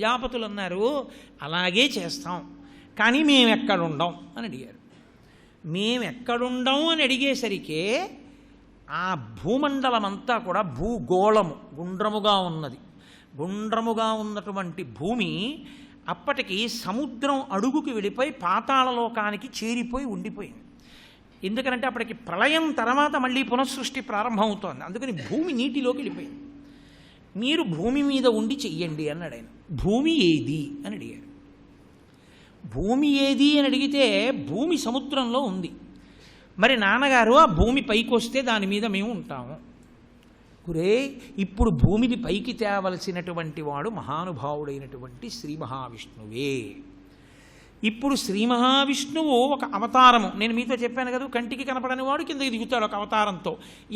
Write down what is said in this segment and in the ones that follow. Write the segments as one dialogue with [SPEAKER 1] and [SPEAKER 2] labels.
[SPEAKER 1] ప్రజాపతులు అన్నారు, అలాగే చేస్తాం, కానీ మేము ఎక్కడుండం అని అడిగారు. మేము ఎక్కడుండం అని అడిగేసరికి ఆ భూమండలం అంతా కూడా భూగోళము గుండ్రముగా ఉన్నది. గుండ్రముగా ఉన్నటువంటి భూమి అప్పటికి సముద్రం అడుగుకి వెళ్ళిపోయి పాతాళలోకానికి చేరిపోయి ఉండిపోయింది. ఎందుకంటే అప్పటికి ప్రళయం తర్వాత మళ్ళీ పునఃసృష్టి ప్రారంభమవుతోంది. అందుకని భూమి నీటిలోకి వెళ్ళిపోయింది. మీరు భూమి మీద ఉండి చెయ్యండి అన్నాడు ఆయన. భూమి ఏది అని అడిగారు. భూమి ఏది అని అడిగితే భూమి సముద్రంలో ఉంది. మరి నాన్నగారు ఆ భూమి పైకి వస్తే దాని మీద మేము ఉంటాము. కురే, ఇప్పుడు భూమిని పైకి తేవలసినటువంటి వాడు మహానుభావుడైనటువంటి శ్రీ మహావిష్ణువే. ఇప్పుడు శ్రీ మహావిష్ణువు ఒక అవతారము. నేను మీతో చెప్పాను కదా, కంటికి కనపడని వాడు కిందకి దిగుతాడు ఒక అవతారంతో.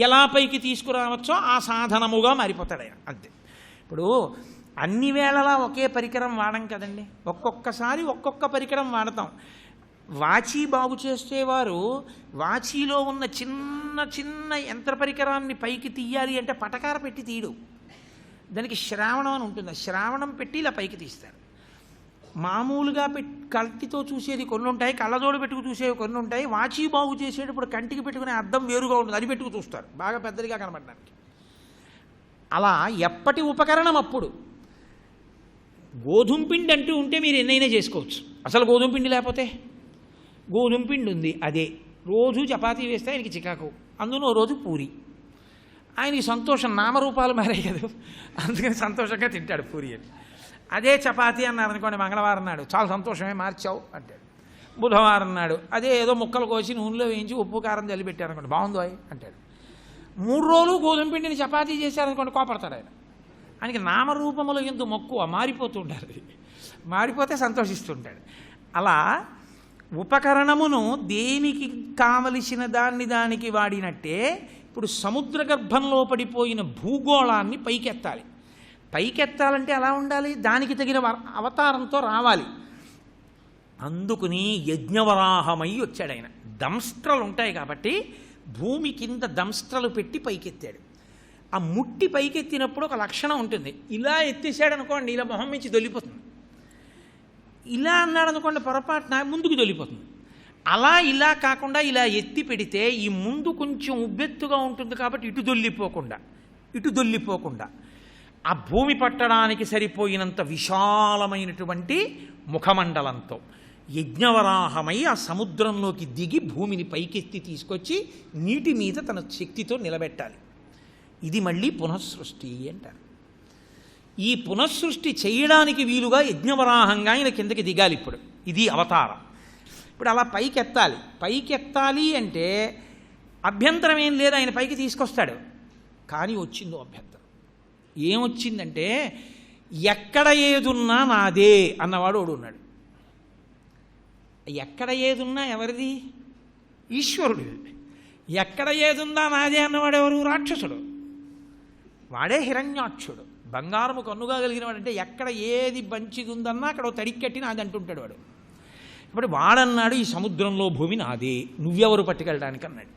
[SPEAKER 1] ఎలా పైకి తీసుకురావచ్చో ఆ సాధనముగా మారిపోతాడు ఆయన, అంతే. ఇప్పుడు అన్ని వేళలా ఒకే పరికరం వాడం కదండి, ఒక్కొక్కసారి ఒక్కొక్క పరికరం వాడతాం. వాచి బాగు చేసేవారు వాచీలో ఉన్న చిన్న చిన్న యంత్ర పరికరాన్ని పైకి తీయాలి అంటే పటకార పెట్టి తీయడు. దానికి శ్రావణం అని ఉంటుంది. శ్రావణం పెట్టి ఇలా పైకి తీస్తారు. మామూలుగా కంటితో చూసేది కొన్ని ఉంటాయి, కళ్ళజోడు పెట్టుకు చూసేవి కొన్ని ఉంటాయి. వాచి బాగు చేసేటప్పుడు కంటికి పెట్టుకునే అద్దం వేరుగా ఉంటుంది, అది పెట్టుకు చూస్తారు బాగా పెద్దదిగా కనబడడానికి. అలా ఎప్పటి ఉపకరణం అప్పుడు. గోధుమ పిండి అంటూ ఉంటే మీరు ఎన్నైనా చేసుకోవచ్చు. అసలు గోధుమ పిండి లేకపోతే, గోధుమ పిండి ఉంది, అదే రోజు చపాతీ వేస్తే ఆయనకి చికాకు, అందులో రోజు పూరి. ఆయనకి సంతోషం, నామరూపాలు మారాయి కదా, అందుకని సంతోషంగా తింటాడు పూరి అని. అదే చపాతీ అన్నారు అనుకోండి, మంగళవారం నాడు చాలా సంతోషమే మార్చావు అంటాడు. బుధవారం నాడు అదే ఏదో ముక్కలు కోసి నూనెలో వేయించి ఉప్పు కారం జల్లి పెట్టారనుకోండి, బాగుందో అంటాడు. 3 రోజులు గోధుమ పిండిని చపాతీ చేశారనుకోండి, కోపడతాడు ఆయన. ఆయనకి నామరూపములు ఎందు మక్కువ, మారిపోతూ ఉంటారు. మారిపోతే సంతోషిస్తుంటాడు. అలా ఉపకరణమును దేనికి కావలసిన దానికి వాడినట్టే ఇప్పుడు సముద్ర గర్భంలో పడిపోయిన భూగోళాన్ని పైకెత్తాలి. పైకెత్తాలంటే ఎలా ఉండాలి? దానికి తగిన అవతారంతో రావాలి. అందుకుని యజ్ఞవరాహమై వచ్చాడు ఆయన. దంస్ట్రలు ఉంటాయి కాబట్టి భూమి కింద దంస్ట్రలు పెట్టి పైకెత్తాడు. ఆ ముట్టి పైకెత్తినప్పుడు ఒక లక్షణం ఉంటుంది. ఇలా ఎత్తేసాడు అనుకోండి, ఇలా మొహం నుంచి దొల్లిపోతుంది. ఇలా అన్నాడు అనుకోండి, పొరపాటున ముందుకు దొల్లిపోతుంది. అలా ఇలా కాకుండా ఇలా ఎత్తి పెడితే ఈ ముందు కొంచెం ఉబ్బెత్తుగా ఉంటుంది కాబట్టి ఇటు దొల్లిపోకుండా ఆ భూమి పట్టడానికి సరిపోయినంత విశాలమైనటువంటి ముఖమండలంతో యజ్ఞవరాహమై ఆ సముద్రంలోకి దిగి భూమిని పైకెత్తి తీసుకొచ్చి నీటి మీద తన శక్తితో నిలబెట్టాలి. ఇది మళ్ళీ పునఃసృష్టి అంటారు. ఈ పునఃసృష్టి చేయడానికి వీలుగా యజ్ఞవరాహంగా ఆయన కిందకి దిగాలి. ఇప్పుడు ఇది అవతారం. ఇప్పుడు అలా పైకెత్తాలి అంటే అభ్యంతరం ఏం లేదు, ఆయన పైకి తీసుకొస్తాడు. కానీ వచ్చిందో అభ్యంతరం. ఏమొచ్చిందంటే, ఎక్కడ ఏదున్నా నాదే అన్నవాడు ఒకడు ఉన్నాడు. ఎక్కడ ఏదున్నా ఎవరిది? ఈశ్వరుడు. ఎక్కడ ఏదున్నా నాదే అన్నవాడు ఎవరు? రాక్షసుడు. వాడే హిరణ్యాక్షుడు. బంగారము కన్నుగా కలిగిన వాడంటే ఎక్కడ ఏది మంచిది ఉందన్నా అక్కడ తడిక్కట్టి నాది అంటుంటాడు వాడు. ఇప్పుడు వాడన్నాడు, ఈ సముద్రంలో భూమి నాదే, నువ్వెవరు పట్టుకెళ్ళడానికి అన్నాడు.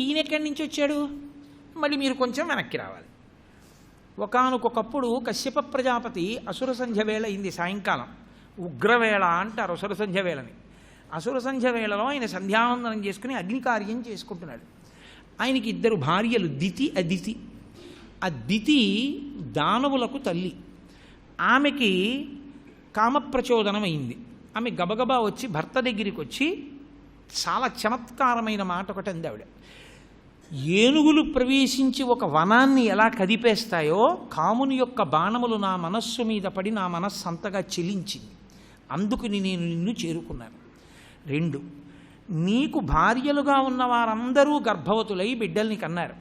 [SPEAKER 1] ఈయన ఎక్కడి నుంచి వచ్చాడు? మళ్ళీ మీరు కొంచెం వెనక్కి రావాలి. ఒకానొకప్పుడు కశ్యప ప్రజాపతి అసుర సంధ్య వేళ అయింది, సాయంకాలం ఉగ్రవేళ అంటారు అసుర సంధ్య వేళని. అసుర సంధ్య వేళలో ఆయన సంధ్యావందనం చేసుకుని అగ్నికార్యం చేసుకుంటున్నాడు. ఆయనకి 2 భార్యలు, దితి అదితి. ఆ దితి దానవులకు తల్లి. ఆమెకి కామప్రచోదనం అయింది. ఆమె గబగబా వచ్చి భర్త దగ్గరికి వచ్చి చాలా చమత్కారమైన మాట ఒకటి అంది ఆవిడ. ఏనుగులు ప్రవేశించి ఒక వనాన్ని ఎలా కదిపేస్తాయో కాముని యొక్క బాణములు నా మనస్సు మీద పడి నా మనస్సు అంతగా చెలించింది, అందుకని నేను నిన్ను చేరుకున్నాను. 2, నీకు భార్యలుగా ఉన్న వారందరూ గర్భవతులై బిడ్డల్ని కన్నారు.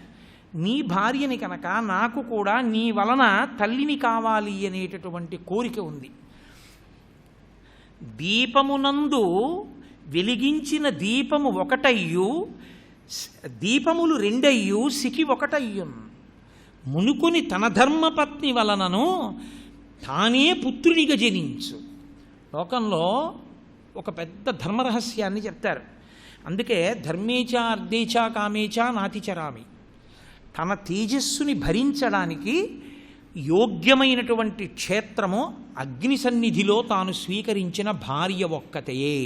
[SPEAKER 1] నీ భార్యని కనుక నాకు కూడా నీ వలన తల్లిని కావాలి అనేటటువంటి కోరిక ఉంది. దీపమునందు వెలిగించిన దీపము ఒకటయ్యు, దీపములు 2 సికి ఒకటయ్యున్. మునుకుని తన ధర్మపత్ని వలనను తానే పుత్రునిగా జనించు. లోకంలో ఒక పెద్ద ధర్మరహస్యాన్ని చెప్తారు. అందుకే ధర్మేచ అర్ధేచ కామేచ నాతిచరామి. తన తేజస్సుని భరించడానికి యోగ్యమైనటువంటి క్షేత్రము అగ్ని సన్నిధిలో తాను స్వీకరించిన భార్య ఒక్కతయే.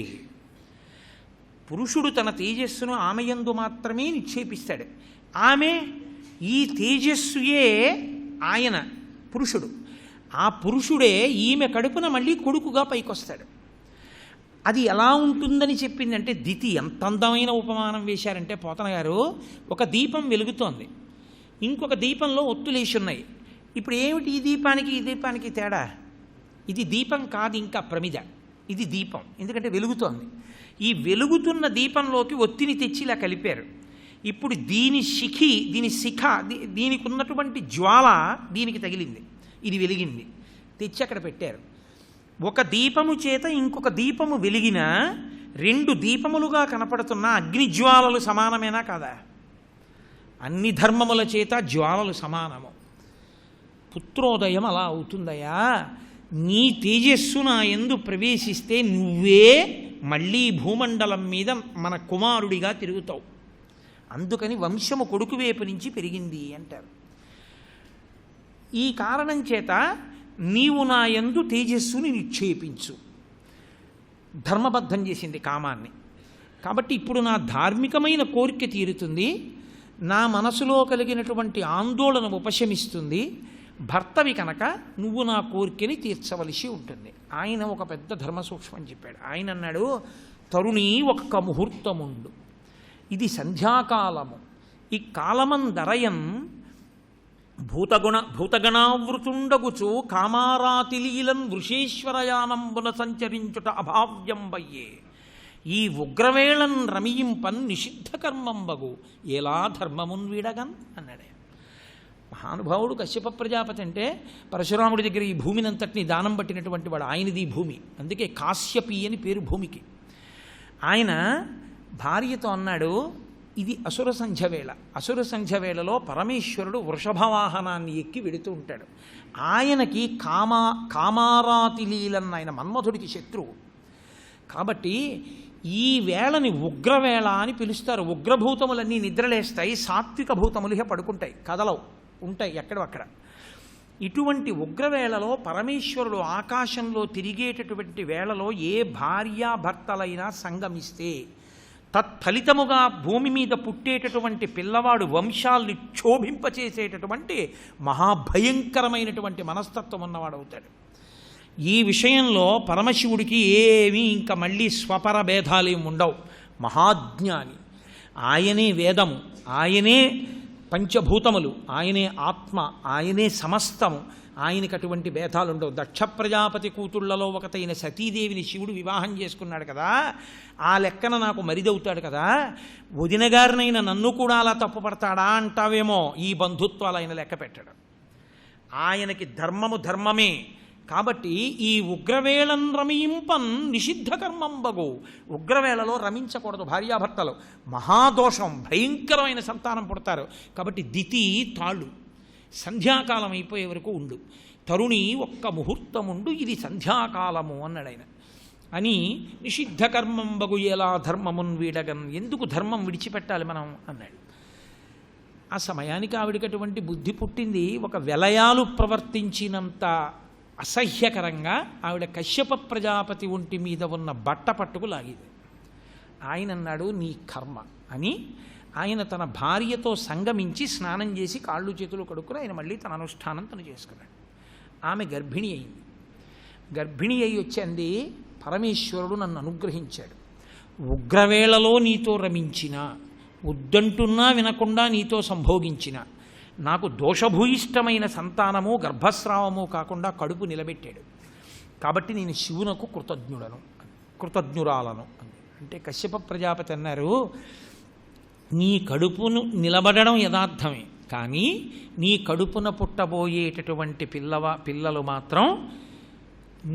[SPEAKER 1] పురుషుడు తన తేజస్సును ఆమె యందు మాత్రమే నిక్షేపిస్తాడు. ఆమె ఈ తేజస్సుయే ఆయన పురుషుడు. ఆ పురుషుడే ఈమె కడుపున మళ్ళీ కొడుకుగా పైకొస్తాడు. అది ఎలా ఉంటుందని చెప్పిందంటే, దితి ఎంత అందమైన ఉపమానం వేశారంటే పోతన గారు, ఒక దీపం వెలుగుతోంది, ఇంకొక దీపంలో ఒత్తులేసి ఉన్నాయి. ఇప్పుడు ఏమిటి ఈ దీపానికి తేడా? ఇది దీపం కాదు, ఇంకా ప్రమిద. ఇది దీపం, ఎందుకంటే వెలుగుతోంది. ఈ వెలుగుతున్న దీపంలోకి ఒత్తిని తెచ్చి ఇలా కలిపారు. ఇప్పుడు దీని శిఖ దీనికి ఉన్నటువంటి జ్వాల దీనికి తగిలింది, ఇది వెలిగింది, తెచ్చి అక్కడ పెట్టారు. ఒక దీపము చేత ఇంకొక దీపము వెలిగిన రెండు దీపములుగా కనపడుతున్న అగ్నిజ్వాలలు సమానమేనా కాదా? అన్ని ధర్మముల చేత జ్వాలలు సమానము. పుత్రోదయం అలా అవుతుందయా. నీ తేజస్సు నా యందు ప్రవేశిస్తే నువ్వే మళ్ళీ భూమండలం మీద మన కుమారుడిగా తిరుగుతావు. అందుకని వంశము కొడుకు వైపు నుంచి పెరిగింది అంటారు. ఈ కారణం చేత నీవు నా యందు తేజస్సుని నిక్షేపించు. ధర్మబద్ధం చేసింది కామాన్ని. కాబట్టి ఇప్పుడు నా ధార్మికమైన కోరిక తీరుతుంది, నా మనసులో కలిగినటువంటి ఆందోళన ఉపశమిస్తుంది. భర్తవి కనుక నువ్వు నా కోరికని తీర్చవలసి ఉంటుంది. ఆయన ఒక పెద్ద ధర్మ సూక్ష్మం చెప్పాడు. ఆయన అన్నాడు, తరుణి ఒక్క ముహూర్తముండు, ఇది సంధ్యాకాలము, ఈ కాలమందరయం భూతగణావృతుండగుచు కామారాతిలీలన్ వృషేశ్వరయానంబున సంచరించుట అభావ్యంబయ్యే, ఈ ఉగ్రవేళన్ రమియింపన్ నిషిద్ధ కర్మంబగు ఎలా ధర్మమున్ వీడగన్ అన్నాడే. మహానుభావుడు కశ్యప ప్రజాపతి అంటే పరశురాముడి దగ్గర ఈ భూమినంతటిని దానం పట్టినటువంటి వాడు. ఆయనది భూమి, అందుకే కాశ్యపి అని పేరు భూమికి. ఆయన భార్యతో అన్నాడు, ఇది అసుర సంధ్యవేళ. అసుర సంధ్యవేళలో పరమేశ్వరుడు వృషభవాహనాన్ని ఎక్కి వెడుతూ ఉంటాడు. ఆయనకి కామారాతిలీలన్న ఆయన మన్మధుడికి శత్రువు. కాబట్టి ఈ వేళని ఉగ్రవేళ అని పిలుస్తారు. ఉగ్రభూతములన్నీ నిద్రలేస్తాయి, సాత్విక భూతములు పడుకుంటాయి, కదలవు, ఉంటాయి ఎక్కడో అక్కడ. ఇటువంటి ఉగ్రవేళలో పరమేశ్వరుడు ఆకాశంలో తిరిగేటటువంటి వేళలో ఏ భార్యాభర్తలైనా సంగమిస్తే తత్ఫలితముగా భూమి మీద పుట్టేటటువంటి పిల్లవాడు వంశాల్ని క్షోభింపచేసేటటువంటి మహాభయంకరమైనటువంటి మనస్తత్వం ఉన్నవాడవుతాడు. ఈ విషయంలో పరమశివుడికి ఏమీ ఇంకా మళ్ళీ స్వపర భేదాలేమి ఉండవు. మహాజ్ఞాని ఆయనే, వేదము ఆయనే, పంచభూతములు ఆయనే, ఆత్మ ఆయనే, సమస్తము ఆయనకి అటువంటి భేదాలు ఉండవు. దక్ష ప్రజాపతి కూతుళ్లలో ఒకటైన సతీదేవిని శివుడు వివాహం చేసుకున్నాడు కదా, ఆ లెక్కన నాకు మరిదవుతాడు కదా, వదిన గారినైనా నన్ను కూడా అలా తప్పుపడతాడా అంటావేమో. ఈ బంధుత్వాలు ఆయన లెక్క పెట్టాడు. ఆయనకి ధర్మము ధర్మమే. కాబట్టి ఈ ఉగ్రవేళన్ రమింపన్ నిషిద్ధ కర్మంబగు, ఉగ్రవేళలో రమించకూడదు భార్యాభర్తలు, మహాదోషం, భయంకరమైన సంతానం పుడతారు. కాబట్టి దితి తాళ్ళు, సంధ్యాకాలం అయిపోయే వరకు ఉండు, తరుణి ఒక్క ముహూర్తముండు, ఇది సంధ్యాకాలము అన్నాడు ఆయన. అని నిషిద్ధ కర్మంబగు ఎలా ధర్మమున్ వీడగన్, ఎందుకు ధర్మం విడిచిపెట్టాలి మనం అన్నాడు. ఆ సమయానికి ఆవిడికి అటువంటి బుద్ధి పుట్టింది. ఒక వెలయాలు ప్రవర్తించినంత అసహ్యకరంగా ఆవిడ కశ్యప ప్రజాపతి ఒంటి మీద ఉన్న బట్ట పట్టుకు లాగింది. ఆయన అన్నాడు, నీ కర్మ అని. ఆయన తన భార్యతో సంగమించి స్నానం చేసి కాళ్ళు చేతులు కడుక్కుని ఆయన మళ్ళీ తన అనుష్ఠానం తను చేసుకున్నాడు. ఆమె గర్భిణి అయింది. గర్భిణి అయి వచ్చింది, పరమేశ్వరుడు నన్ను అనుగ్రహించాడు. ఉగ్రవేళలో నీతో రమించిన, వద్దంటున్నా వినకుండా నీతో సంభోగించిన, నాకు దోషభూయిష్టమైన సంతానము గర్భస్రావము కాకుండా కడుపు నిలబెట్టాడు. కాబట్టి నేను శివునకు కృతజ్ఞురాలను. అంటే కశ్యప ప్రజాపతి అన్నారు, నీ కడుపును నిలబడడం యథార్థమే, కానీ నీ కడుపున పుట్టబోయేటటువంటి పిల్లలు మాత్రం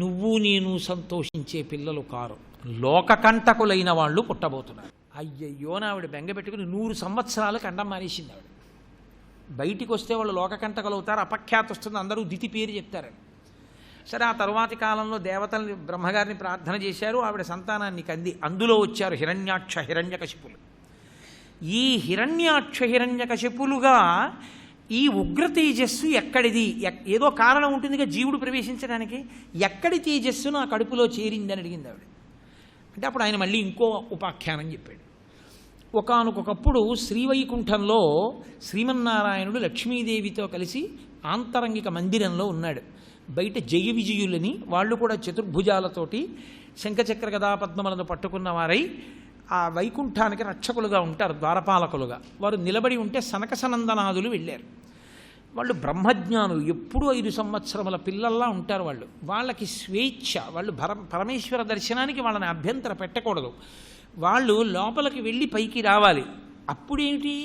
[SPEAKER 1] నువ్వు నేను సంతోషించే పిల్లలు కారు, లోకకంటకులైన వాళ్ళు పుట్టబోతున్నారు. అయ్యయ్యో ఆవిడ బెంగ పెట్టుకుని 100 సంవత్సరాలు కండం మానేసింది ఆవిడ. బయటికి వస్తే వాళ్ళు లోకకంటకులు అవుతారు, అపఖ్యాతి వస్తుంది, అందరూ దితి పేరు చెప్తారని. సరే, ఆ తరువాతి కాలంలో దేవతల్ని బ్రహ్మగారిని ప్రార్థన చేశారు, ఆవిడ సంతానాన్ని కంది. అందులో వచ్చారు హిరణ్యాక్ష హిరణ్యకశిపులు. ఈ హిరణ్యాక్ష హిరణ్యకశిపులుగా ఈ ఉగ్ర తేజస్సు ఎక్కడిది? ఏదో కారణం ఉంటుందిగా జీవుడు ప్రవేశించడానికి. ఎక్కడి తేజస్సు నా కడుపులో చేరిందని అడిగింది ఆవిడ. అంటే అప్పుడు ఆయన మళ్ళీ ఇంకో ఉపాఖ్యానం చెప్పాడు. ఒకానొకప్పుడు శ్రీవైకుంఠంలో శ్రీమన్నారాయణుడు లక్ష్మీదేవితో కలిసి ఆంతరంగిక మందిరంలో ఉన్నాడు. బయట జయ విజయులని, వాళ్ళు కూడా చతుర్భుజాలతోటి శంఖచక్ర గదా పద్మములను పట్టుకున్న వారై ఆ వైకుంఠానికి రక్షకులుగా ఉంటారు, ద్వారపాలకులుగా. వారు నిలబడి ఉంటే సనక సనందనాదులు వెళ్ళారు. వాళ్ళు బ్రహ్మజ్ఞానులు, ఎప్పుడూ 5 సంవత్సరముల పిల్లల్లా ఉంటారు వాళ్ళు. వాళ్ళకి స్వేచ్ఛ, వాళ్ళు పరమేశ్వర దర్శనానికి వాళ్ళని అభ్యంతర పెట్టకూడదు. వాళ్ళు లోపలికి వెళ్ళి పైకి రావాలి. అప్పుడేమిటి?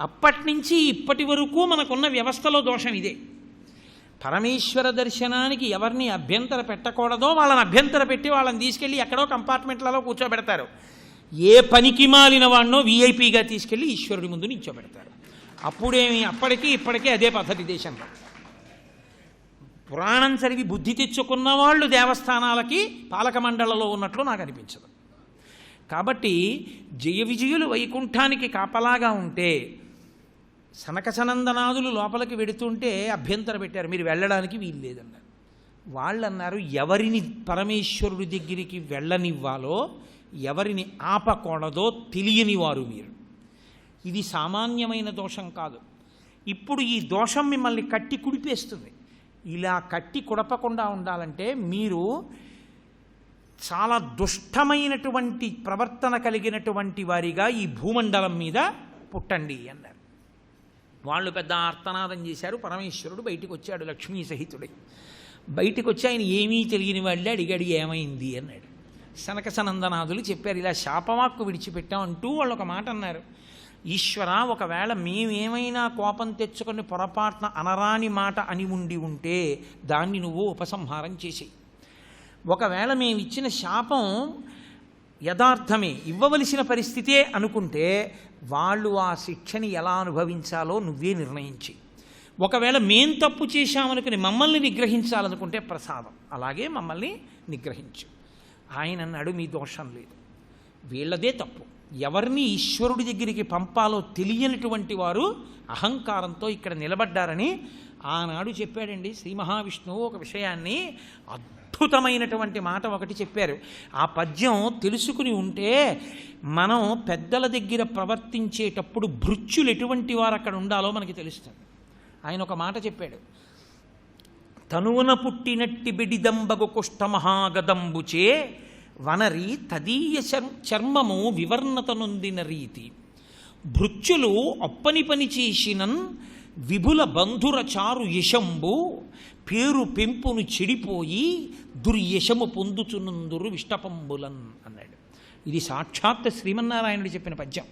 [SPEAKER 1] అప్పటి నుంచి ఇప్పటి వరకు మనకున్న వ్యవస్థలో దోషం ఇదే. పరమేశ్వర దర్శనానికి ఎవరిని అభ్యంతర పెట్టకూడదో వాళ్ళని అభ్యంతర పెట్టి వాళ్ళని తీసుకెళ్ళి ఎక్కడో కంపార్ట్మెంట్లలో కూర్చోబెడతారు. ఏ పనికి మాలిన వాడినో వీఐపీగా తీసుకెళ్ళి ఈశ్వరుడి ముందు నిల్చోబెడతారు. అప్పుడేమి? అప్పటికీ ఇప్పటికీ అదే పద్ధతి దేశంలో. పురాణం చదివి బుద్ధి తెచ్చుకున్న వాళ్ళు దేవస్థానాలకి పాలక మండలిలో ఉన్నట్లు నాకు అనిపించదు. కాబట్టి జయ విజయులు వైకుంఠానికి కాపలాగా ఉంటే సనక సనందనాదులు లోపలికి వెడుతుంటే అభ్యంతర పెట్టారు, మీరు వెళ్ళడానికి వీలు లేదన్నారు. వాళ్ళు అన్నారు, ఎవరిని పరమేశ్వరుడి దగ్గరికి వెళ్ళనివ్వాలో ఎవరిని ఆపకూడదో తెలియని వారు మీరు. ఇది సామాన్యమైన దోషం కాదు. ఇప్పుడు ఈ దోషం మిమ్మల్ని కట్టి కుడిపేస్తుంది. ఇలా కట్టి కుడపకుండా ఉండాలంటే మీరు చాలా దుష్టమైనటువంటి ప్రవర్తన కలిగినటువంటి వారిగా ఈ భూమండలం మీద పుట్టండి అన్నారు. వాళ్ళు పెద్ద ఆర్తనాదం చేశారు. పరమేశ్వరుడు బయటికి వచ్చాడు లక్ష్మీ సహితుడై. బయటికి వచ్చి ఆయన ఏమీ తెలియని వాళ్ళే అడిగాడు, ఏమైంది అన్నాడు. సనక సనందనాదులు చెప్పారు, ఇలా శాపవాక్కు విడిచిపెట్టాం అంటూ వాళ్ళు ఒక మాట అన్నారు. ఈశ్వర, ఒకవేళ మేమేమైనా కోపం తెచ్చుకొని పొరపాటున అనరాని మాట అని ఉంటే దాన్ని నువ్వు ఉపసంహారం చేసేయి. ఒకవేళ మేము ఇచ్చిన శాపం యథార్థమే, ఇవ్వవలసిన పరిస్థితే అనుకుంటే వాళ్ళు ఆ శిక్షని ఎలా అనుభవించాలో నువ్వే నిర్ణయించి. ఒకవేళ మేం తప్పు చేశామనుకుని మమ్మల్ని నిగ్రహించాలనుకుంటే ప్రసాదం, అలాగే మమ్మల్ని నిగ్రహించు. ఆయన అన్నాడు, మీ దోషం లేదు, వీళ్ళదే తప్పు. ఎవరిని ఈశ్వరుడి దగ్గరికి పంపాలో తెలియనటువంటి వారు అహంకారంతో ఇక్కడ నిలబడ్డారని ఆనాడు చెప్పాడండి శ్రీ మహావిష్ణువు. ఒక విషయాన్ని అద్భుతమైనటువంటి మాట ఒకటి చెప్పారు. ఆ పద్యం తెలుసుకుని ఉంటే మనం పెద్దల దగ్గర ప్రవర్తించేటప్పుడు భృత్యులు ఎటువంటి వారు అక్కడ ఉండాలో మనకి తెలుస్తుంది. ఆయన ఒక మాట చెప్పాడు, తనువున పుట్టినట్టి బిడిదంబగు కుష్ఠమహాగదంబుచే వనరి తదీయ చర్మము వివర్ణత నొందిన రీతి భృత్యులు అప్పని పని చేసినన్ విభుల బంధుర చారు యశంబు పేరు పెంపును చెడిపోయి దుర్యశము పొందుచునందురు విష్టపంబులన్ అన్నాడు. ఇది సాక్షాత్ శ్రీమన్నారాయణుడు చెప్పిన పద్యం.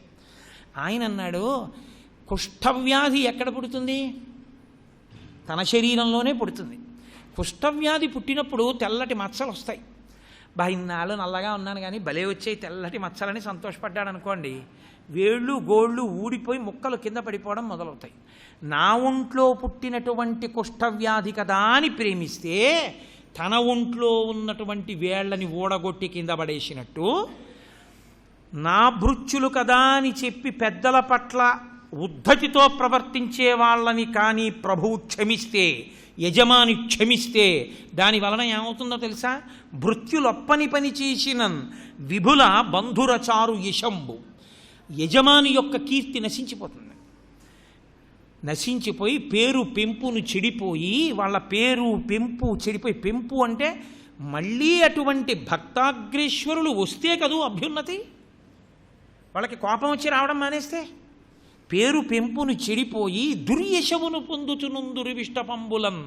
[SPEAKER 1] ఆయన అన్నాడు, కుష్ఠవ్యాధి ఎక్కడ పుడుతుంది? తన శరీరంలోనే పుడుతుంది. కుష్ఠవ్యాధి పుట్టినప్పుడు తెల్లటి మచ్చలు వస్తాయి. ఇన్నాళ్ళు నల్లగా ఉన్నాను కానీ భలే వచ్చాయి తెల్లటి మచ్చలని సంతోషపడ్డాడు అనుకోండి, వేళ్ళు గోళ్ళు ఊడిపోయి ముక్కలు కింద పడిపోవడం మొదలవుతాయి. నా ఒంట్లో పుట్టినటువంటి కుష్ఠవ్యాధి కదా అని ప్రేమిస్తే తన ఒంట్లో ఉన్నటువంటి వేళ్ళని ఊడగొట్టి కింద పడేసినట్టు, నా భృత్యులు కదా అని చెప్పి పెద్దల పట్ల ఉద్ధతితో ప్రవర్తించే వాళ్ళని కానీ ప్రభువు క్షమిస్తే, యజమాని క్షమిస్తే దాని వలన ఏమవుతుందో తెలుసా? భృత్యులొప్పని పని చేసినన్ విభుల బంధురచారు యశంబు, యజమాని యొక్క కీర్తి నశించిపోతుంది. నశించిపోయి పేరు పెంపును చెడిపోయి, వాళ్ళ పేరు పెంపు చెడిపోయి, పెంపు అంటే మళ్ళీ అటువంటి భక్తాగ్రేశ్వరులు వస్తే కదూ అభ్యున్నతి. వాళ్ళకి కోపం వచ్చి రావడం మానేస్తే పేరు పెంపును చెడిపోయి దుర్యశమును పొందుచునుందురు విష్టపంబులం,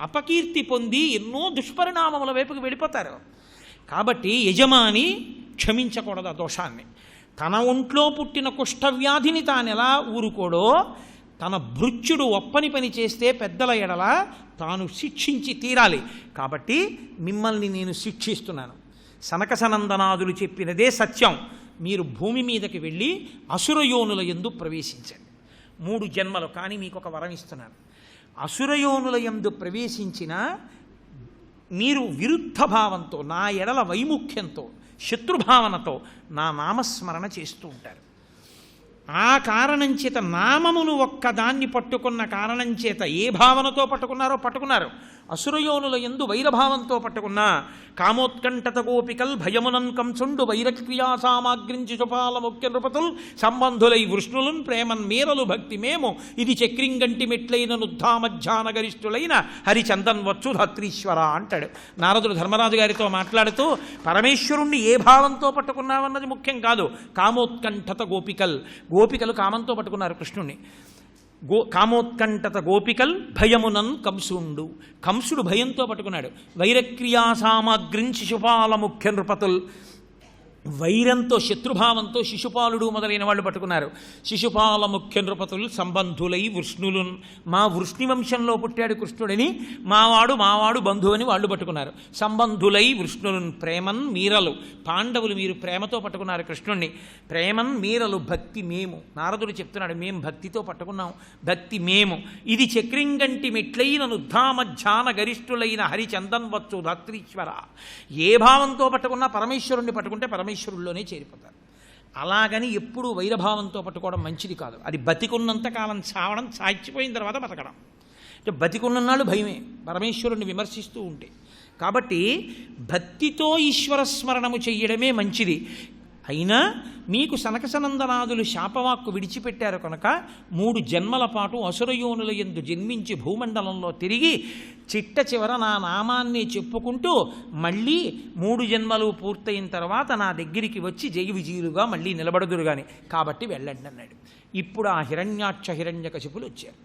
[SPEAKER 1] అపకీర్తి పొంది ఎన్నో దుష్పరిణామముల వైపుకి వెళ్ళిపోతారు. కాబట్టి యజమాని క్షమించకూడదు ఆ దోషాన్ని. తన ఒంట్లో పుట్టిన కుష్ఠవ్యాధిని తాను ఎలా ఊరుకోడో, తన భృత్యుడు ఒప్పని పని చేస్తే పెద్దల ఎడల తాను శిక్షించి తీరాలి. కాబట్టి మిమ్మల్ని నేను శిక్షిస్తున్నాను. సనక సనందనాదులు చెప్పినదే సత్యం. మీరు భూమి మీదకి వెళ్ళి అసురయోనుల యందు ప్రవేశించండి. 3 జన్మలు. కానీ మీకు ఒక వరం ఇస్తున్నాను. అసురయోనుల యందు ప్రవేశించిన మీరు విరుద్ధ భావంతో, నా ఎడల వైముఖ్యంతో, శత్రుభావనతో నా నామస్మరణ చేస్తూ ఉంటారు. ఆ కారణం చేత నామమును ఒక్కదాన్ని పట్టుకున్న కారణం చేత ఏ భావనతో పట్టుకున్నారో పట్టుకున్నారు. అసురయోనుల యందు వైరభావంతో పట్టుకున్నా కామోత్కంఠత గోపికల్ భయమునన్ కంసుండు వైరక్రియా సామాగ్రించి చుపాల ముఖ్య నృపతుల్ సంబంధులై వృష్ణులున్ ప్రేమన్ మీరలు భక్తి మేము ఇది చక్రింగంటి మెట్లైన నుద్ధామధ్యాన గరిష్ఠులైన హరిచందన్ వచ్చు ధత్రీశ్వర అంటాడు నారదుడు ధర్మరాజు గారితో మాట్లాడుతూ. పరమేశ్వరుణ్ణి ఏ భావంతో పట్టుకున్నావన్నది ముఖ్యం కాదు. కామోత్కంఠత గోపికలు కామంతో పట్టుకున్నారు కృష్ణుణ్ణి. కామోత్కంఠత గోపికల్ భయమునన్ కంసుడు భయంతో పట్టుకున్నాడు. వైరక్రియా సామాగ్రిం శిశుపాల ముఖ్య నృపతుల్ వైరంతో శత్రుభావంతో శిశుపాలుడు మొదలైన వాళ్ళు పట్టుకున్నారు. శిశుపాల ముఖ్య నృపతులు సంబంధులై వృష్ణులు మా వృష్ణి వంశంలో పుట్టాడు కృష్ణుడని మావాడు బంధువని వాళ్ళు పట్టుకున్నారు. సంబంధులై వృష్ణులు ప్రేమన్ మీరలు పాండవులు మీరు ప్రేమతో పట్టుకున్నారు కృష్ణుణ్ణి. ప్రేమన్ మీరలు భక్తి మేము నారదుడు చెప్తున్నాడు మేం భక్తితో పట్టుకున్నాం భక్తి మేము ఇది చక్రింగంటి మెట్లైన నుద్ధామధ్యాన గరిష్ఠులైన హరిచందన్ వచ్చు ధాత్రీశ్వర. ఏ భావంతో పట్టుకున్నా పరమేశ్వరుణ్ణి పట్టుకుంటే పరమేశ్వరుల్లోనే చేరిపోతారు. అలాగని ఎప్పుడూ వైరభావంతో పట్టుకోవడం మంచిది కాదు. అది బతికున్నంత కాలం చావడం, చాచిపోయిన తర్వాత బతకడం. అంటే బతికున్ననాళ్ళు భయమే పరమేశ్వరుణ్ణి విమర్శిస్తూ ఉంటే. కాబట్టి భక్తితో ఈశ్వర స్మరణము చెయ్యడమే మంచిది. అయినా మీకు సనకసనందనాదులు శాపవాక్కు విడిచిపెట్టారు కనుక 3 జన్మల పాటు అసురయోనుల యందు జన్మించి భూమండలంలో తిరిగి చిట్ట చివర నా నామాన్ని చెప్పుకుంటూ మళ్ళీ 3 జన్మలు పూర్తయిన తర్వాత నా దగ్గరికి వచ్చి జయ విజయులుగా మళ్ళీ నిలబడదురు గాని కాబట్టి వెళ్ళండి అన్నాడు. ఇప్పుడు ఆ హిరణ్యాక్ష హిరణ్యకశిపులు వచ్చారు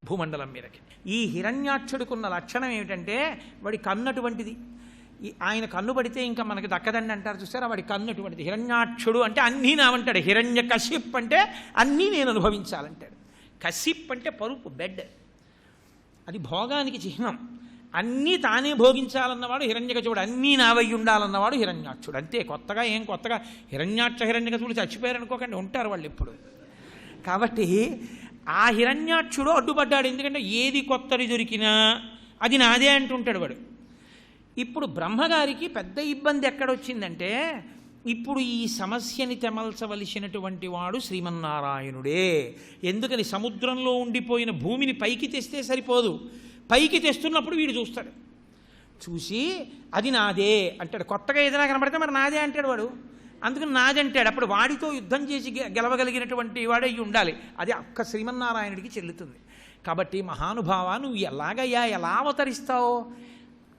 [SPEAKER 1] భూమండలం మీదకి. ఈ హిరణ్యాక్షుడికున్న లక్షణం ఏమిటంటే వాడి కన్నటువంటిది. ఆయన కన్ను పడితే ఇంకా మనకి దక్కదండి అంటారు చూసారా, వాడి కన్ను అటువంటిది. హిరణ్యాక్షుడు అంటే అన్నీ నావంటాడు. హిరణ్య కశిప్ అంటే అన్నీ నేను అనుభవించాలంటాడు. కశిప్ అంటే పరుపు, బెడ్, అది భోగానికి చిహ్నం. అన్నీ తానే భోగించాలన్నవాడు హిరణ్యకశిపుడు, అన్నీ నావై ఉండాలన్నవాడు హిరణ్యాక్షుడు. అంతే, కొత్తగా హిరణ్యాక్ష హిరణ్యకశిపుడు చచ్చిపోయారు అనుకోకండి, ఉంటారు వాళ్ళు ఇప్పుడు. కాబట్టి ఆ హిరణ్యాక్షుడు అడ్డుపడ్డాడు. ఎందుకంటే ఏది కొత్తది దొరికినా అది నాదే అంటుంటాడు వాడు. ఇప్పుడు బ్రహ్మగారికి పెద్ద ఇబ్బంది ఎక్కడొచ్చిందంటే ఇప్పుడు ఈ సమస్యని తెమల్చవలసినటువంటి వాడు శ్రీమన్నారాయణుడే. ఎందుకని సముద్రంలో ఉండిపోయిన భూమిని పైకి తెస్తే సరిపోదు, పైకి తెస్తున్నప్పుడు వీడు చూస్తాడు. చూసి అది నాదే అంటాడు. కొత్తగా ఏదైనా కనబడితే మరి నాదే అంటాడు వాడు. అందుకని నాది అంటాడు. అప్పుడు వాడితో యుద్ధం చేసి గెలవగలిగినటువంటి వాడే ఉండాలి. అది ఒక్క శ్రీమన్నారాయణుడికి చెల్లుతుంది. కాబట్టి మహానుభావ నువ్వు ఎలాగయ్యా ఎలా అవతరిస్తావో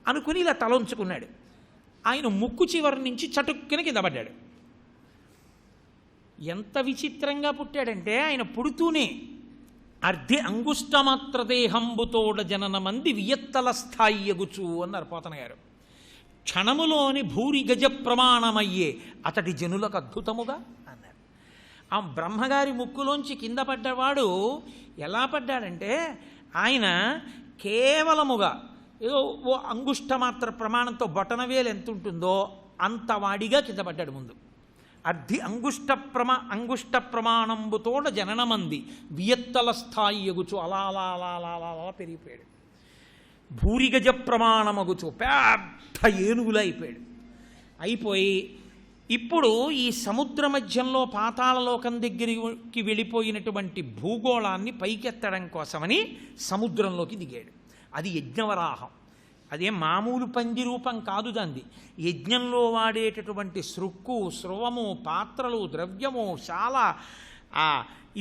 [SPEAKER 1] అనుకుని ఇలా తలంచుకున్నాడు. ఆయన ముక్కు చివరి నుంచి చటుక్కున కింద పడ్డాడు. ఎంత విచిత్రంగా పుట్టాడంటే ఆయన పుడుతూనే అర్ధి అంగుష్టమాత్ర దేహంబుతోడ జనన మంది వియత్తల స్థాయియగుచు అన్నారు పోతన గారు. క్షణములోని భూరి గజ ప్రమాణమయ్యే అతడి జనులకు అద్భుతముగా అన్నారు. ఆ బ్రహ్మగారి ముక్కులోంచి కింద పడ్డవాడు ఎలా పడ్డాడంటే ఆయన కేవలముగా ఏదో ఓ అంగుష్టమాత్ర ప్రమాణంతో బొటనవేలు ఎంత ఉంటుందో అంత వాడిగా కింద పడ్డాడు ముందు. అర్ధి అంగుష్ట ప్రమాణంబుతోడ జననమంది వియత్తల స్థాయి ఎగుచు అలా అలా అలా అలా అలా అలా పెరిగిపోయాడు. భూరిగజ ప్రమాణమగుచు పెద్ద ఏనుగులా అయిపోయాడు. అయిపోయి ఇప్పుడు ఈ సముద్ర మధ్యంలో పాతాళలోకం దగ్గరికి వెళ్ళిపోయినటువంటి భూగోళాన్ని పైకెత్తడం కోసమని సముద్రంలోకి దిగాడు. అది యజ్ఞవరాహం. అదే మామూలు పంది రూపం కాదు దాన్ని. యజ్ఞంలో వాడేటటువంటి సృక్కు, స్రవము, పాత్రలు, ద్రవ్యము, శాల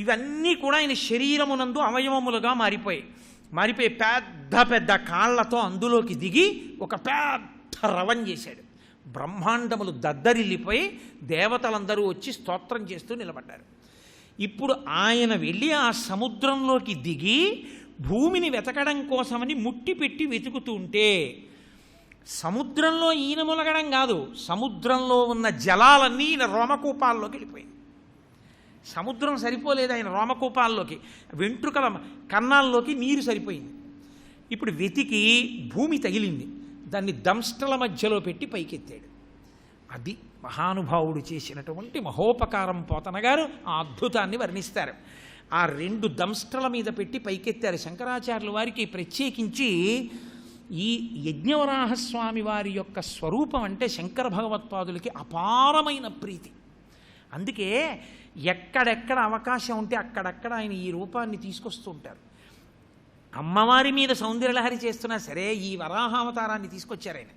[SPEAKER 1] ఇవన్నీ కూడా ఆయన శరీరమునందు అవయవములుగా మారిపోయి పెద్ద పెద్ద కాళ్లతో అందులోకి దిగి ఒక పెద్ద రవం చేశాడు. బ్రహ్మాండములు దద్దరిల్లిపోయి దేవతలందరూ వచ్చి స్తోత్రం చేస్తూ నిలబడ్డారు. ఇప్పుడు ఆయన వెళ్ళి ఆ సముద్రంలోకి దిగి భూమిని వెతకడం కోసమని ముట్టి పెట్టి వెతుకుతూ ఉంటే సముద్రంలో ఈయన ములగడం కాదు, సముద్రంలో ఉన్న జలాలన్నీ ఈయన రోమకూపాల్లోకి వెళ్ళిపోయింది. సముద్రం సరిపోలేదు ఆయన రోమకూపాల్లోకి, వెంట్రుకల కన్నాల్లోకి నీరు సరిపోయింది. ఇప్పుడు వెతికి భూమి తగిలింది, దాన్ని దంష్ట్రల మధ్యలో పెట్టి పైకెత్తాడు. అది మహానుభావుడు చేసినటువంటి మహోపకారం. పోతన గారు ఆ అద్భుతాన్ని వర్ణిస్తారు. ఆ 2 దంష్ట్రల మీద పెట్టి పైకెత్తారు. శంకరాచార్యుల వారికి ప్రత్యేకించి ఈ యజ్ఞవరాహస్వామి వారి యొక్క స్వరూపం అంటే శంకర భగవత్పాదులకి అపారమైన ప్రీతి. అందుకే ఎక్కడెక్కడ అవకాశం ఉంటే అక్కడక్కడ ఆయన ఈ రూపాన్ని తీసుకొస్తూ ఉంటారు. అమ్మవారి మీద సౌందర్యలహరి చేస్తున్నా సరే ఈ వరాహావతారాన్ని తీసుకొచ్చారు ఆయన.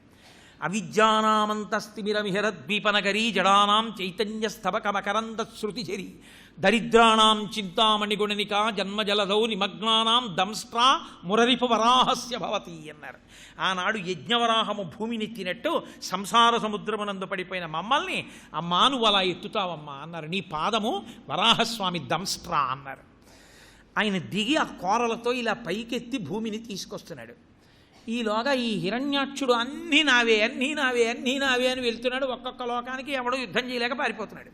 [SPEAKER 1] అవిద్యానామంతస్తిమిరమిహరద్వీపనగరీ జడానాం చైతన్యస్తవకమకరంద శృతిచరి దరిద్రాణం చింతామణిగుణనిక జన్మజలధౌ నిమగ్నానాం దంస్ట్రా మురరిపు వరాహస్య భవతి అన్నారు. ఆనాడు యజ్ఞవరాహము భూమినెత్తినట్టు సంసార సముద్రమునందు పడిపోయిన మమ్మల్ని అమ్మా నువ్వు అలా ఎత్తుతావమ్మా అన్నారు. నీ పాదము వరాహస్వామి దంస్ట్రా అన్నారు. ఆయన దిగి ఆ కోరలతో ఇలా పైకెత్తి భూమిని తీసుకొస్తున్నాడు. ఈలోగా ఈ హిరణ్యాక్షుడు అన్నీ నావే అన్నీ నావే అన్నీ నావే అని వెళ్తున్నాడు. ఒక్కొక్క లోకానికి ఎవడో యుద్ధం చేయలేక పారిపోతున్నాడు.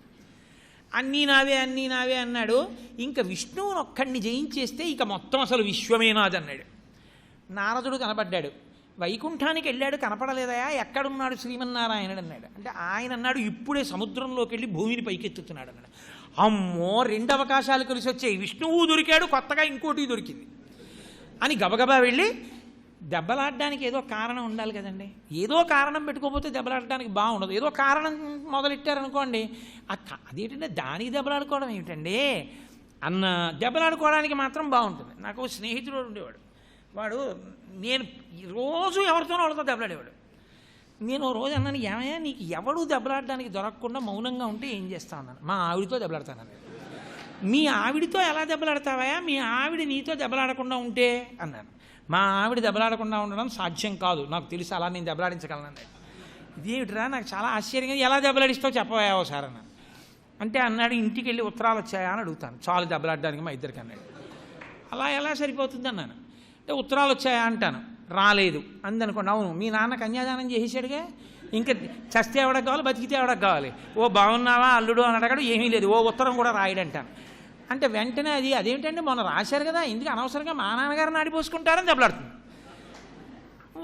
[SPEAKER 1] అన్నీ నావే అన్నీ నావే అన్నాడు. ఇంకా విష్ణువుని ఒక్కడిని జయించేస్తే ఇక మొత్తం అసలు విశ్వమే నాదన్నాడు. నారదుడు కనపడ్డాడు. వైకుంఠానికి వెళ్ళాడు, కనపడలేదయా, ఎక్కడున్నాడు శ్రీమన్నారాయణుడు అన్నాడు. అంటే ఆయన అన్నాడు ఇప్పుడే సముద్రంలోకి వెళ్ళి భూమిని పైకెత్తుతున్నాడు అన్నాడు. అమ్మో, 2 అవకాశాలు కలిసి వచ్చాయి. విష్ణువు దొరికాడు, కొత్తగా ఇంకోటి దొరికింది అని గబగబా వెళ్ళి దెబ్బలాడడానికి ఏదో కారణం ఉండాలి కదండి. ఏదో కారణం పెట్టుకోకపోతే దెబ్బలాడడానికి బాగుండదు. ఏదో కారణం మొదలెట్టారనుకోండి, అదేంటంటే దానికి దెబ్బలాడుకోవడం ఏమిటండి అన్న దెబ్బలాడుకోవడానికి మాత్రం బాగుంటుంది. నాకు స్నేహితుడు ఉండేవాడు. వాడు నేను రోజు ఎవరితోనో వాళ్ళతో దెబ్బలాడేవాడు. నేను ఓ రోజు అన్నాను, ఏమయ్యా నీకు ఎవడు దెబ్బలాడడానికి దొరకకుండా మౌనంగా ఉంటే ఏం చేస్తావు అన్నాను. మా ఆవిడితో దెబ్బలాడతాను. మీ ఆవిడితో ఎలా దెబ్బలాడతావా, మీ ఆవిడ నీతో దెబ్బలాడకుండా ఉంటే అన్నాను. మా ఆవిడ దెబ్బలాడకుండా ఉండడం సాధ్యం కాదు, నాకు తెలుసు, అలా నేను దెబ్బలాడించగలను. ఇదేమిట్రా నాకు చాలా ఆశ్చర్యంగా, ఎలా దెబ్బలాడిస్తావు చెప్పవా ఒకసారి అన్నాను. అంటే అన్నాడు ఇంటికి వెళ్ళి ఉత్తరాలు వచ్చాయా అని అడుగుతాను. చాలు దెబ్బలాడడానికి మా ఇద్దరికి అన్నాడు. అలా ఎలా సరిపోతుంది అన్నాను. అంటే ఉత్తరాలు వచ్చాయా అంటాను. రాలేదు అందనుకోండి. అవును, మీ నాన్న కన్యాదానం చేసేసాడుగా, ఇంకా చస్తే ఎవడకు కావాలి, బతికితే ఎవడకు కావాలి. ఓ బాగున్నావా అల్లుడు అని అడగడు, ఏమీ లేదు, ఓ ఉత్తరం కూడా రాయడంటాను. అంటే వెంటనే అదేమిటంటే మొన్న రాశారు కదా, ఎందుకు అనవసరంగా మా నాన్నగారిని ఆడిపోసుకుంటారని దెబ్బలాడుతుంది.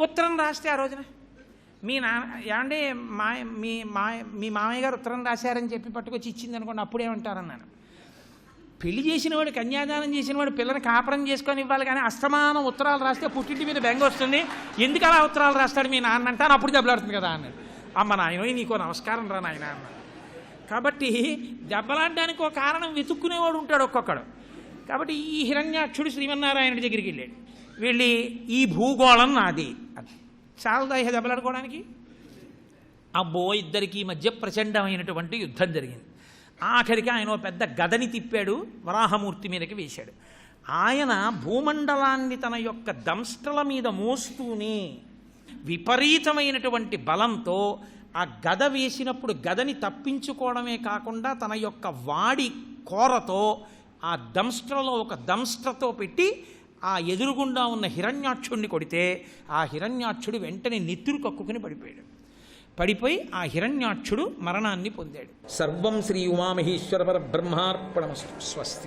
[SPEAKER 1] ఉత్తరం రాస్తే ఆ రోజున మీ నాన్న ఏమంటే మీ మామయ్య గారు ఉత్తరం రాశారని చెప్పి పట్టుకొచ్చి ఇచ్చింది అనుకోండి, అప్పుడేమంటారన్నాను. పెళ్లి చేసినవాడు, కన్యాదానం చేసినవాడు పిల్లని కాపురం చేసుకొని ఇవ్వాలి, కానీ అస్తమానం ఉత్తరాలు రాస్తే పుట్టింటి మీద బెంగ వస్తుంది. ఎందుకు అలా ఉత్తరాలు రాస్తాడు మీ నాన్న అంటాను, అప్పుడు దెబ్బలాడుతుంది కదా అన్నాడు. అమ్మ నాయనో నీకో నమస్కారం రా నాయన అన్న. కాబట్టి దెబ్బలాడడానికి ఒక కారణం వెతుక్కునేవాడు ఉంటాడు ఒక్కొక్కడు. కాబట్టి ఈ హిరణ్యాక్షుడు శ్రీమన్నారాయణుడి దగ్గరికి వెళ్ళాడు. వెళ్ళి ఈ భూగోళం నాది అని. చాలదా ఇహ దెబ్బలాడుకోవడానికి? అబ్బో, ఇద్దరికి మధ్య ప్రచండమైనటువంటి యుద్ధం జరిగింది. ఆఖరికి ఆయన పెద్ద గదని తిప్పాడు, వరాహమూర్తి మీదకి వేశాడు. ఆయన భూమండలాన్ని తన యొక్క దంష్ట్రల మీద మోస్తూనే విపరీతమైనటువంటి బలంతో ఆ గద వేసినప్పుడు గదని తప్పించుకోవడమే కాకుండా తన యొక్క వాడి కోరతో ఆ దంష్ట్రలో ఒక దంష్ట్రతో పెట్టి ఆ ఎదురుగుండా ఉన్న హిరణ్యాక్షుడిని కొడితే ఆ హిరణ్యాక్షుడు వెంటనే నెత్తురు కక్కుకుని పడిపోయి ఆ హిరణ్యాక్షుడు మరణాన్ని పొందాడు. సర్వం శ్రీ ఉమామహేశ్వర పరబ్రహ్మార్పణమస్తు. స్వస్తి.